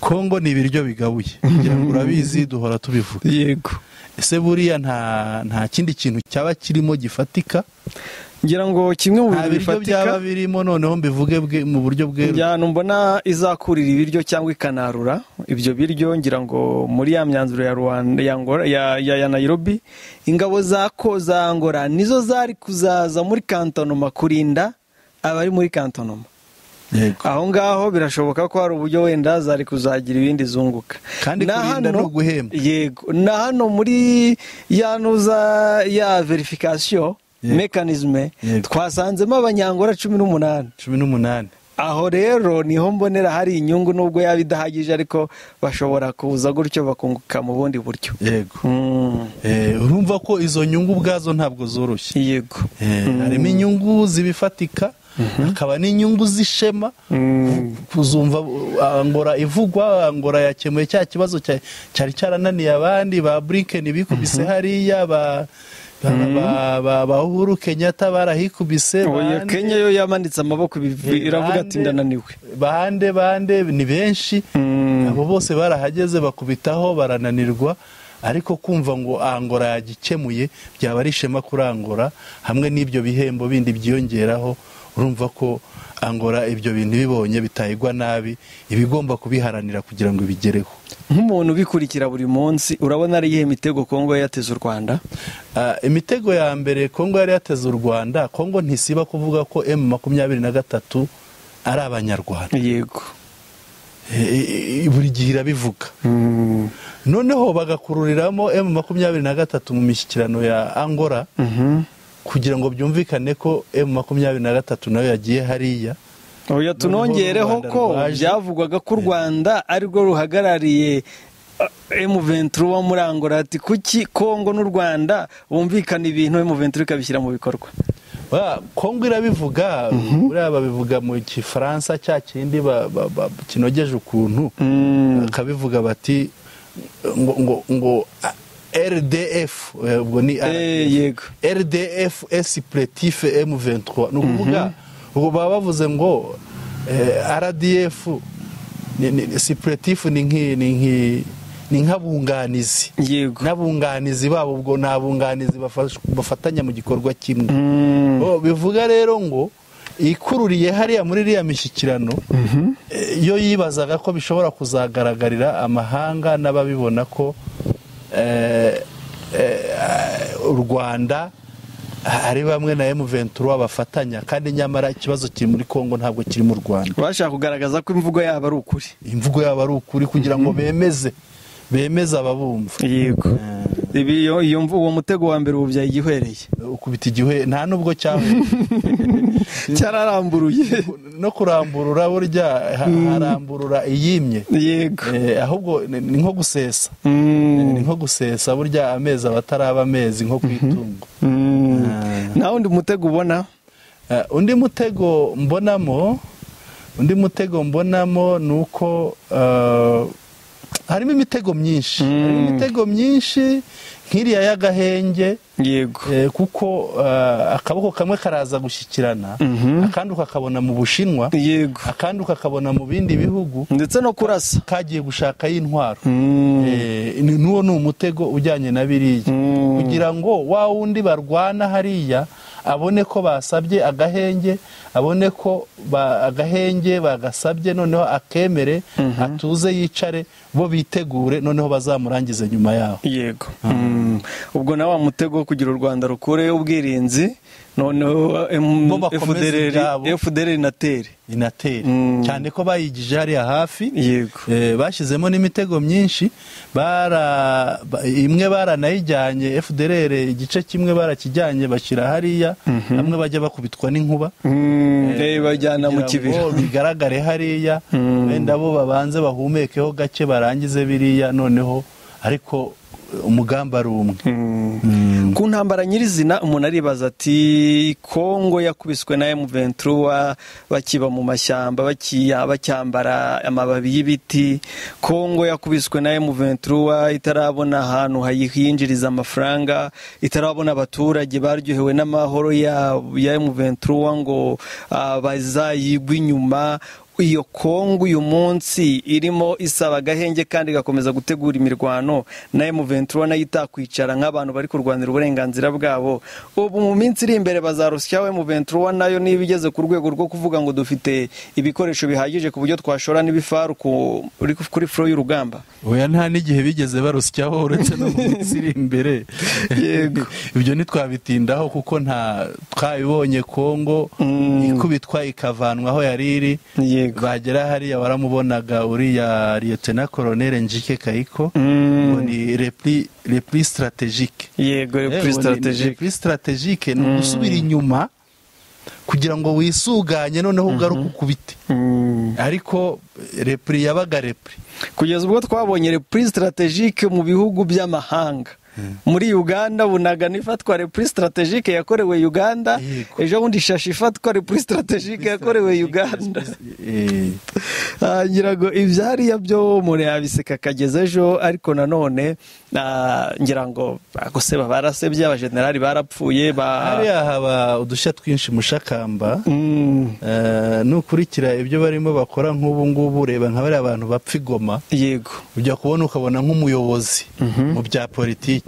Kongo ni ibiryo bigabuye, kugira ngo urabizi duhora tubivuga. Yego, ese buriya nta kindi kintu cyaba kirimo gifatika? ngira ngo kimwe mu bintu bifatika byaba birimo, noneho mbivuge mu buryo bwe, njyana mbona izakurira ibiryo cyangwa ikanarura ibyo biryo. Ngira ngo muri ya myanzuro ya Rwanda ya Nairobi, ingabo za Angola nizo zari kuzaza muri kantonoma kurinda abari muri kantonoma. Aho ngaho birashoboka ko hari uburyo wenda zari kuzagira ibindi zunguka, kandi kurinda no guhemba. Yego, na hano muri ya verification mechanisme twasanzemo abanyangora 18. Aho rero niho mbonera hari inyungu, nubwo yaba idahagije, ariko bashobora kuza gutyo bakunguka mu bundi buryo. Yego, urumva ko izo nyungu ubwazo ntabwo zoroshye. Yego, harimo inyungu zibifatika, hakaba n'inyungu z'ishema. Kuzumva Angola ivugwa, Angola yakemuye cya kibazo cyari cyarananiye abandi, ba Blinken bikubise hariya, ba Uhuru Kenyatta barahikubise. Kenya yo yamanitse amaboko iravuga ati ndananiwe. Bande ni benshi, abo bose barahageze bakubitaho barananirwa. Ariko kumva ngo Angola yagikemuye byaba ari ishema kuri Angola, hamwe n'ibyo bihembo bindi byiyongeraho. Urumva ko Angola ibyo bintu bibonye bitayigwa nabi, ibigomba kubiharanira kugira ngo bigereho. Nk'umuntu bikurikira buri munsi, urabona ari iyihe mitego Kongo yateze u Rwanda? Imitego ya mbere Kongo yari yateze u Rwanda, Kongo ntisiba kuvuga ko M23 ari abanyarwanda. Yego, buri gihe irabivuga. Noneho bagakururiramo M23 mu mishyikirano ya Angola, kugira ngo byumvikane ko M23 nayo yagiye hariya. Oya, tunongereho ko byavugwaga ko u Rwanda ari rwo ruhagarariye M23 muri Angola. Ati kuki Kongo n'u Rwanda bumvikana ibintu M23 ikabishyira mu bikorwa? Kongo irabivuga, buriya babivuga mu Gifaransa cya kindi kinogeje ukuntu, akabivuga bati ngo RDF ubwo ni yego RDF supplétif M23 no kuvuga ubwo baba bavuze ngo RDF ni supplétif ni nk'abunganizi yego n'abunganizi babo ubwo nabunganizi bafatanya mu gikorwa kimwe bivuga rero ngo ikururiye hariya muri iriya mishyikirano iyo yibazaga ko bishobora kuzagaragarira amahanga n'ababibona ko u Rwanda ari bamwe na M23 bafatanya kandi nyamara ikibazo kiri muri Kongo ntabwo kiri mu Rwanda. Bashaka kugaragaza ko imvugo yabo ari ukuri. Imvugo yabo ari ukuri kugira ngo bemeze ababumva. Yego. Iyo mvugo uwo mutego wa mbere ubyaye igihwereye. Ukubita igihwe nta nubwo cyawe cyararamburuye no kuramburura burya haramburura iyimye. Yego. Ahubwo ni nko gusesa. Ni nko gusesa burya amezi abataraba amezi nko kwitungo. Na undi mutego ubona? Undi mutego mbonamo nuko harimo imitego myinshi nk'iriya y'agahenge. Yego. Kuko akaboko kamwe karaza gushyikirana akandi ukakabona mu Bushinwa. Yego. Akandi ukakabona mu bindi bihugu ndetse no kurasa kagiye gushaka y'intwaro. Nuwo ni umutego ujyanye na biriya kugira ngo wa wundi barwana hariya abone ko basabye agahenge, abone ko agahenge bagasabye, noneho akemere atuze yicare bo bitegure, noneho bazamurangize nyuma yaho. Yego. Ubwo na wa mutego kugira u Rwanda rukure ubwirinzi, noneho FDLR inatere cyane ko bayigije hariya hafi. Yego. Bashyizemo n'imitego myinshi, imwe baranayijyanye FDLR igice kimwe barakijyanye bashyira hariya, bamwe bajya bakubitwa n'inkuba bajyana mu kibira bigaragare hariya, wenda bo babanze bahumekeho gake barangize biriya, noneho ariko umugamba ari umwe. Ku ntambara nyirizina umuntu aribaza ati Kongo yakubiswe na M23 bakiba mu mashyamba bacyambara amababi y'ibiti. Kongo yakubiswe na M23 itarabona ahantu hayinjiriza amafaranga, itarabona abaturage baryohewe n'amahoro ya M23 ngo bazayigwa inyuma. Iyo Kongo uyu munsi irimo isaba agahenge kandi gakomeza gutegura imirwano na M23 nayo itakwicara nk'abantu bari kurwanira uburenganzira bwabo. Ubu mu minsi iri imbere bazarusyaho M23 nayo niba igeze ku rwego rwo kuvuga ngo dufite ibikoresho bihagije ku buryo twashora n'ibifaru kuri flow y'urugamba. Oya nta n'igihe bigeze barusyaho uretse no mu minsi iri imbere. Yego. Ibyo ntitwabitindaho kuko nta twabibonye Kongo ikubitwa ikavanwaho yariri. Bagera hariya waramubonaga uriya Lieutenant Colonel Njike Kayiko ngo ni repli stratégique. Yego, repli stratégique ni ugusubira inyuma kugira ngo wisuganye noneho ugaruka ukubite. Ariko repli yabaga repli kugeza ubwo twabonye repli stratégique mu bihugu by'amahanga. Muri Uganda bunaga nifatwa repli stratégique yakorewe Uganda. Ejo bundi shashi ifatwa repli stratégique yakorewe Uganda. Ngirago ibyariya byo muri abiseka kageze ejo, ariko nanone ngirango agoseba barasebye, abagenerali barapfuye hariya haba udushya twinshi mushakamba. Nukurikira ibyo barimo bakora nk'ubu ngubu reba nka bari abantu bapfa Igoma. Yego. Ujya kubona ukabona nk'umuyobozi mu bya politiki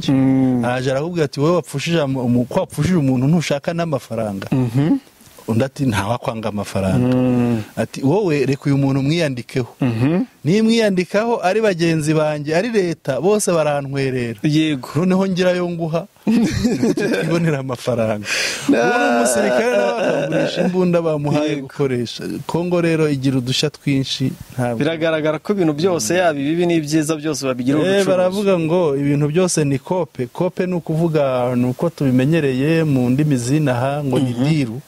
araje arakubwira ati wowe wapfushije umuntu ntushaka n'amafaranga. Undi ati ntawakwanga amafaranga. Ati wowe reka uyu muntu mwiyandikeho. Nimwiyandikaho ari bagenzi banjye ari leta bose barantwerera. Yego. Noneho ngirayo nguha ibonera amafaranga. Uwo umusirikare n'abakagurisha imbunda bamuhaye gukoresha. Kongo rero igira udushya twinshi. Biragaragara ko ibintu byose yaba ibibi n'ibyiza byose babigira ubucuruzi. Baravuga ngo ibintu byose ni kope. Kope ni ukuvuga nuko tubimenyereye mu ndimi zinaha ngo ni diru.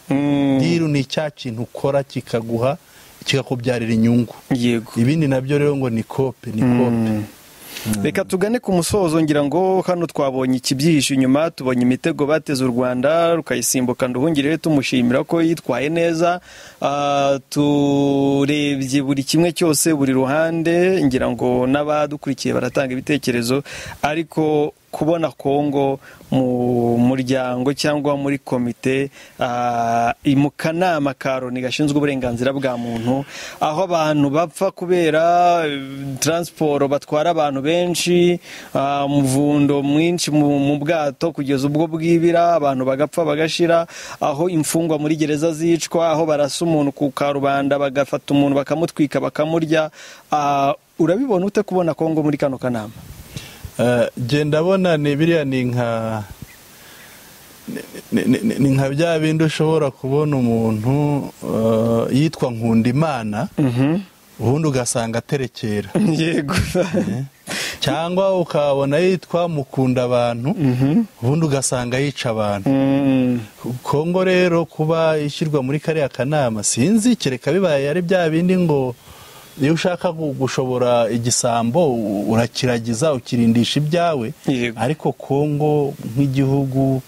Diru ni cya kintu ukora kikaguha kikakubyarira inyungu. Yego. Ibindi nabyo rero ngo ni kope, ni kope. reka tugane ku musozo, ngira ngo hano twabonye ikibyihishe inyuma, tubonye imitego bateze u Rwanda rukayisimbuka Nduhungire tumushimira ko yitwaye neza, turebye buri kimwe cyose buri ruhande, ngira ngo n'abadukurikiye baratanga ibitekerezo, ariko kubona Kongo mu muryango cyangwa muri komite mu kanama ka Loni gashinzwe uburenganzira bwa muntu, aho abantu bapfa kubera transport batwara abantu benshi, umuvundo mwinshi mu bwato kugeza ubwo bwibira, abantu bagapfa bagashira, aho imfungwa muri gereza zicwa, aho barasa umuntu ku karubanda bagafata umuntu bakamutwika bakamurya, urabibona ute kubona Kongo muri kano kanama? Genda bona ni biriya ni nka bya bindi ushobora kubona umuntu yitwa Nkundimana ubundi ugasanga aterekera, yego, cyangwa ukabona yitwa Mukunda abantu ubundi ugasanga yica abantu. Kongo rero kuba ishyirwa muri kariya kanama sinzi, kereka bibaye ari bya bindi ngo iyo ushaka gushobora igisambo urakiragiza ukirindisha ibyawe, ariko Kongo nk'igihugu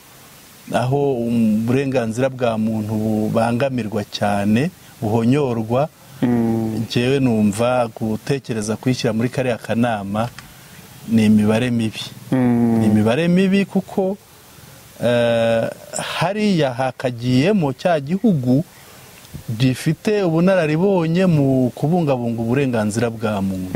aho uburenganzira bwa muntu bubangamirwa cyane, buhonyorwa, njyewe numva gutekereza kwishyira muri kariya kanama ni imibare mibi. Ni imibare mibi kuko hariya hakagiyemo cya gihugu gifite ubunararibonye mu kubungabunga uburenganzira bwa muntu,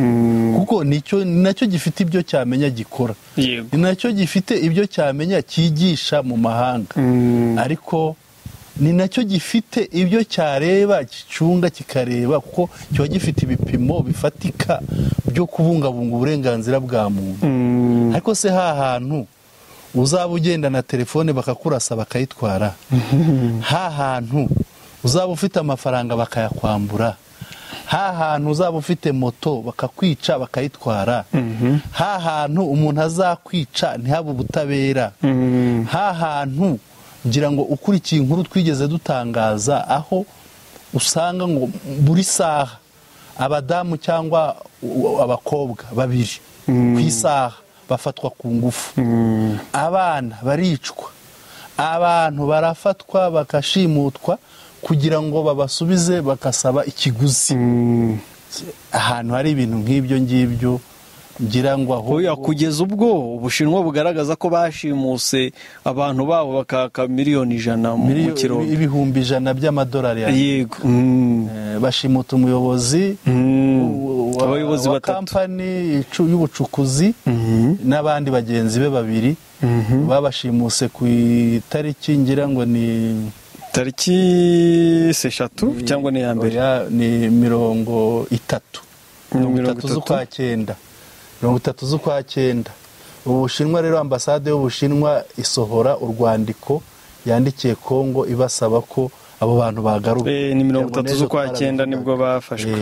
kuko nacyo gifite ibyo cyamenya gikora, ni nacyo gifite ibyo cyamenya cyigisha mu mahanga, ariko ni nacyo gifite ibyo cyareba gicunga kikareba, kuko kiba gifite ibipimo bifatika byo kubungabunga uburenganzira bwa muntu. Ariko se hantu uzaba ugenda na telefone bakakurasa bakayitwara, hantu uzaba ufite amafaranga bakayakwambura, hantu uzaba ufite moto bakakwica bakayitwara, hantu umuntu azakwica ntihabe ubutabera, hantu ngira ngo ukurikiye inkuru twigeze dutangaza aho usanga ngo buri saha abadamu cyangwa abakobwa babiri ku isaha bafatwa ku ngufu, abana baricwa, abantu barafatwa bakashimutwa kugira ngo babasubize bakasaba ikiguzi. Ahantu hari ibintu nk'ibyo ngibyo ngira ngo aho kugeza ubwo Ubushinwa bugaragaza ko bashimuse abantu babo bakaka miliyoni 100 mu kiro, ibihumbi 100 by'amadolari, yego, bashimuta umuyobozi, abayobozi wa kampani y'ubucukuzi n'abandi bagenzi be babiri, babashimuse ku itariki ngira ngo ni tariki 3 cyangwa ni ya mbere, ni 30 z'ukwa cyenda. Ubushinwa rero, ambasade y'Ubushinwa isohora urwandiko yandikiye Kongo ibasaba ko abo bantu bagaruka. Ni 30 z'ukwa cyenda nibwo bafashwe.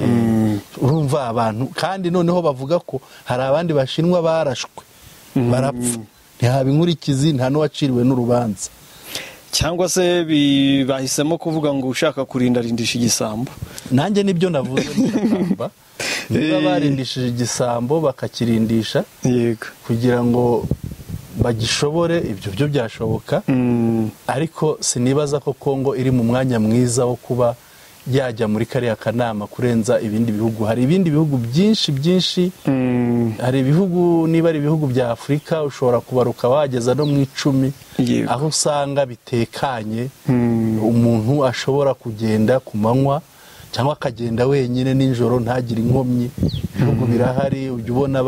Urumva abantu kandi noneho bavuga ko hari abandi bashinwa barashwe barapfa, ntihaba inkurikizi, nta n'uwaciriwe n'urubanza. Cyangwa se bahisemo kuvuga ngo ushaka kurindarindisha igisambo. Nanjye nibyo navuze n'igamba, niba barindishije igisambo bakakirindisha, yego, kugira ngo bagishobore, ibyo byo byashoboka, ariko sinibaza ko Kongo iri mu mwanya mwiza wo kuba yajya muri kariya kanama kurenza ibindi bihugu. Hari ibindi bihugu byinshi, hari ibihugu, niba ari ibihugu bya Afurika ushobora kubaruka wageza no mu 10, aho usanga bitekanye, umuntu ashobora kugenda ku manywa cyangwa akagenda wenyine nijoro ntagire inkomyi. Ibihugu birahari, ujya ubona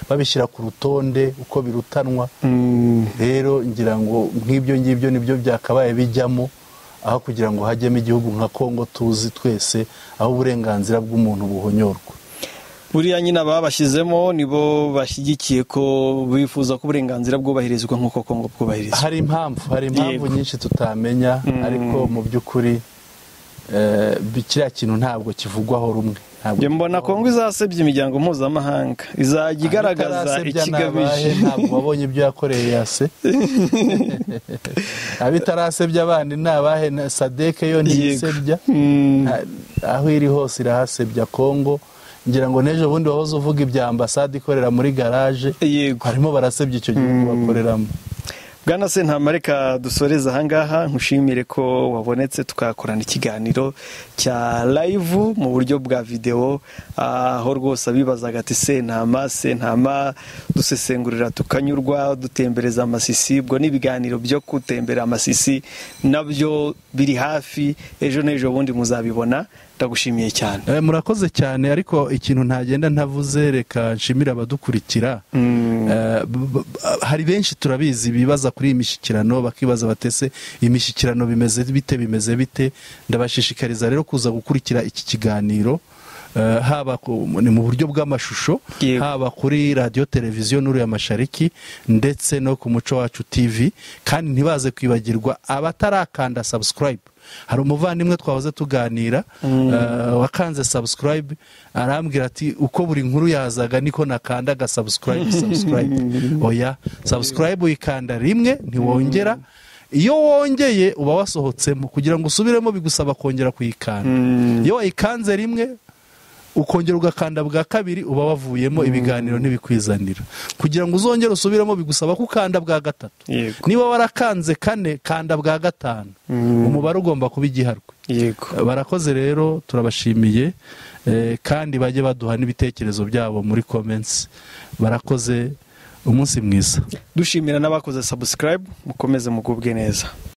babishyira ku rutonde uko birutanwa. Rero ngira ngo nk'ibyo ngibyo nibyo byakabaye bijyamo, aho kugira ngo hajyemo igihugu nka Kongo tuzi twese aho uburenganzira bw'umuntu buhonyorwa. Buriya nyine ababashyizemo nibo bashyigikiye ko bifuza ko uburenganzira bwubahirizwa nk'uko Kongo bwubahirizwa. Hari impamvu nyinshi tutamenya, ariko mu by'ukuri kiriya kintu ntabwo kivugwaho rumwe. Mbona Kongo izasebya imiryango mpuzamahanga, izajya igaragaza ikigamije. Ntabwo wabonye ibyo yakoreye yase, abitarasebya abandi nabahe, Sadeke yo ntiyisebya, aho iri hose irahasebya. Kongo ngira ngo n'ejo bundi wahoze uvuga ibya ambasade ikorera muri garage, yego harimo barasebye icyo gihugu bakoreramo. Bwana Sentama, reka dusoreze ahangaha, nkushimire ko wabonetse tukakorana ikiganiro cya live mu buryo bwa video, aho rwose abibazaga ati Sentama dusesengurira tukanyurwa dutembereza amasisi, ubwo n'ibiganiro byo gutembera amasisi nabyo biri hafi, ejo n'ejo bundi muzabibona. Ndagushimiye cyane. Murakoze cyane, ariko ikintu ntagenda ntavuze, reka nshimire abadukurikira. Hari benshi turabizi bibaza kuri iyi mishyikirano, bakibaza batese imishyikirano bimeze bite. Ndabashishikariza rero kuza gukurikira iki kiganiro, haba ni mu buryo bw'amashusho, haba kuri radio televiziyo Nuru ya Mashariki ndetse no ku Muco Wacu TV, kandi ntibaze kwibagirwa abatarakanda subscribe. Hari umuvandimwe twahoze tuganira wakanze subscribe, arambwira ati uko buri nkuru yazaga niko nakandaga subscribe. Oya, subscribe uyikanda rimwe ntiwongera, iyo wongeye uba wasohotsemo, kugira ngo usubiremo bigusaba kongera kuyikanda. Iyo wayikanze rimwe ukongera ugakanda bwa kabiri uba wavuyemo, ibiganiro ntibikwizanira. Kugira ngo uzongere usubiremo bigusaba kukanda bwa gatatu. Niba warakanze kane, kanda bwa gatanu. Umubare ugomba kuba igiharwe. Barakoze rero, turabashimiye, kandi bajye baduha n'ibitekerezo byabo muri comments. Barakoze, umunsi mwiza. Dushimira n'abakoze subscribe, mukomeze mugubwe neza.